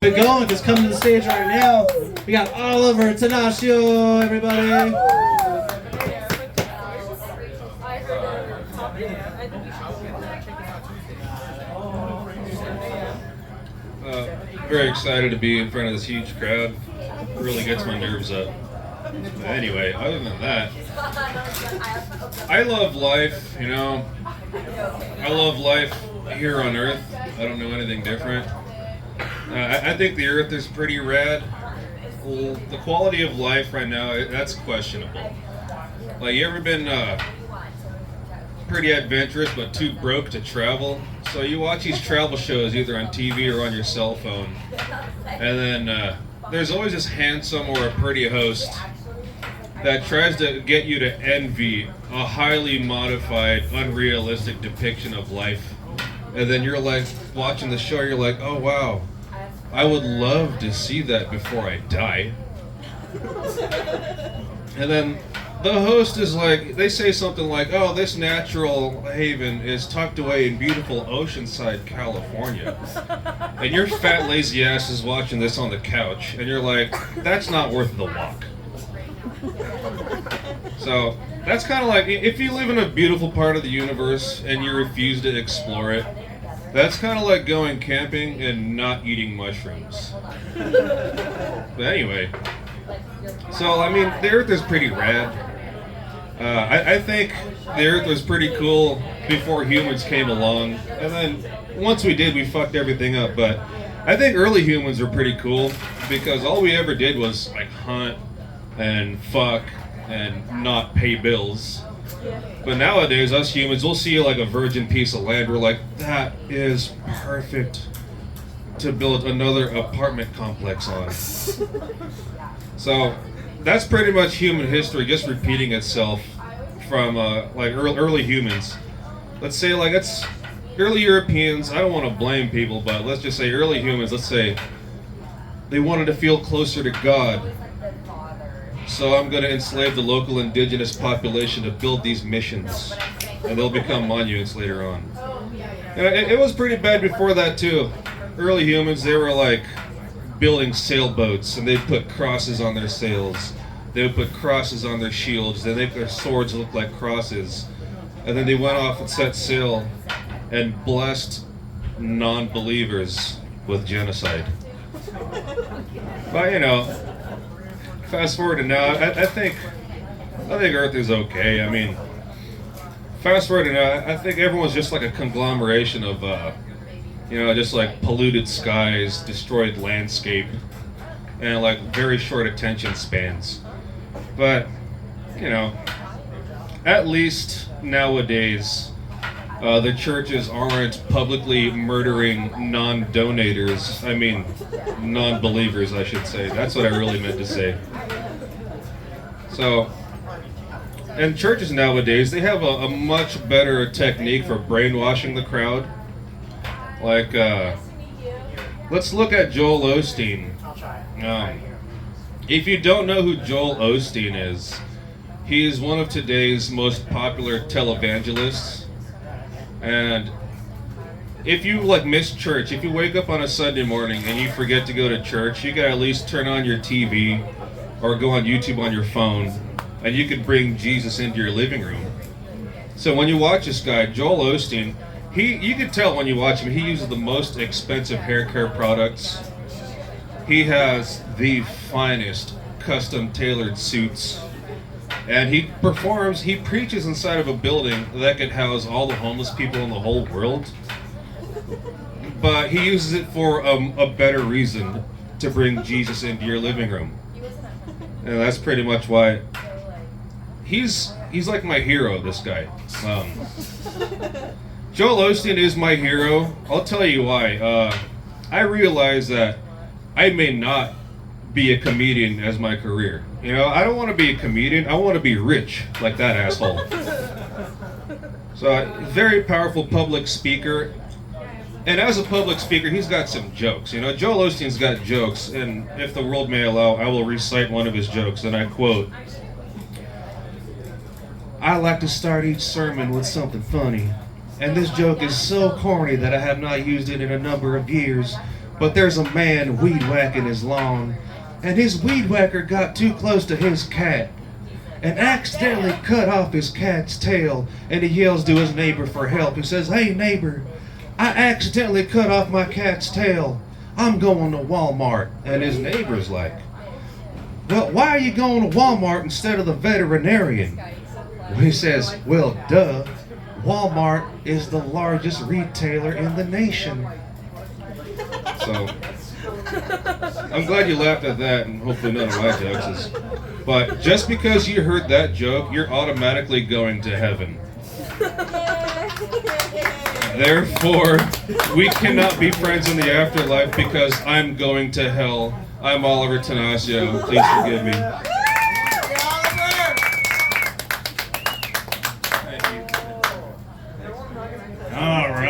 We're going, just coming to the stage right now. We got Oliver Tanasio, everybody. Very excited to be in front of this huge crowd. It really gets my nerves up. But anyway, other than that, I love life, you know. I love life here on Earth. I don't know anything different. I think the Earth is pretty rad. Well, the quality of life right now, that's questionable. Like, you ever been pretty adventurous but too broke to travel? So you watch these travel shows either on TV or on your cell phone. And then there's always this handsome or a pretty host that tries to get you to envy a highly modified, unrealistic depiction of life. And then you're like, watching the show, you're like, oh wow, I would love to see that before I die. And then the host is like, they say something like, oh, this natural haven is tucked away in beautiful Oceanside, California. And your fat, lazy ass is watching this on the couch, and you're like, that's not worth the walk. So that's kind of like, if you live in a beautiful part of the universe and you refuse to explore it, that's kind of like going camping and not eating mushrooms. But anyway, so I mean, the Earth is pretty rad. I think the Earth was pretty cool before humans came along, and then once we did, we fucked everything up. But I think early humans are pretty cool because all we ever did was like hunt and fuck and not pay bills. But nowadays, us humans, we'll see like a virgin piece of land. We're like, that is perfect to build another apartment complex on. So that's pretty much human history, just repeating itself from like early humans. Let's say like it's early Europeans. I don't want to blame people, but let's just say early humans. Let's say they wanted to feel closer to God. So I'm going to enslave the local indigenous population to build these missions, and they'll become monuments later on. And it was pretty bad before that too. Early humans, they were like building sailboats, and they'd put crosses on their sails. They would put crosses on their shields. They make their swords look like crosses. And then they went off and set sail and blessed non-believers with genocide. But you know, fast forward to now, I think Earth is okay. I mean, fast forward to now, I think everyone's just like a conglomeration of, you know, just like polluted skies, destroyed landscape, and like very short attention spans. But, you know, at least nowadays, the churches aren't publicly murdering non-donators. I mean, non-believers, I should say. That's what I really meant to say. So, and churches nowadays, they have a much better technique for brainwashing the crowd. Like, let's look at Joel Osteen. If you don't know who Joel Osteen is, he is one of today's most popular televangelists. And if you like miss church, if you wake up on a Sunday morning and you forget to go to church, you gotta at least turn on your TV or go on YouTube on your phone, and you could bring Jesus into your living room. So when you watch this guy, Joel Osteen, you can tell when you watch him, he uses the most expensive hair care products. He has the finest custom tailored suits. And he preaches inside of a building that could house all the homeless people in the whole world. But he uses it for a better reason, to bring Jesus into your living room. And that's pretty much why he's like my hero, this guy. Joel Osteen is my hero. I'll tell you why. I realize that I may not be a comedian as my career. You know, I don't want to be a comedian. I want to be rich, like that asshole. So, very powerful public speaker. And as a public speaker, he's got some jokes. You know, Joel Osteen's got jokes, and if the world may allow, I will recite one of his jokes, and I quote, "I like to start each sermon with something funny. And this joke is so corny that I have not used it in a number of years. But there's a man weed whacking his lawn, and his weed whacker got too close to his cat and accidentally cut off his cat's tail, and he yells to his neighbor for help. He says, "Hey neighbor, I accidentally cut off my cat's tail. I'm going to Walmart." And his neighbor's like, "Well, why are you going to Walmart instead of the veterinarian?" Well, he says, "Well, duh. Walmart is the largest retailer in the nation." So, I'm glad you laughed at that, and hopefully none of my jokes is. But just because you heard that joke, you're automatically going to heaven. Therefore, we cannot be friends in the afterlife because I'm going to hell. I'm Oliver Tanasio. Please forgive me.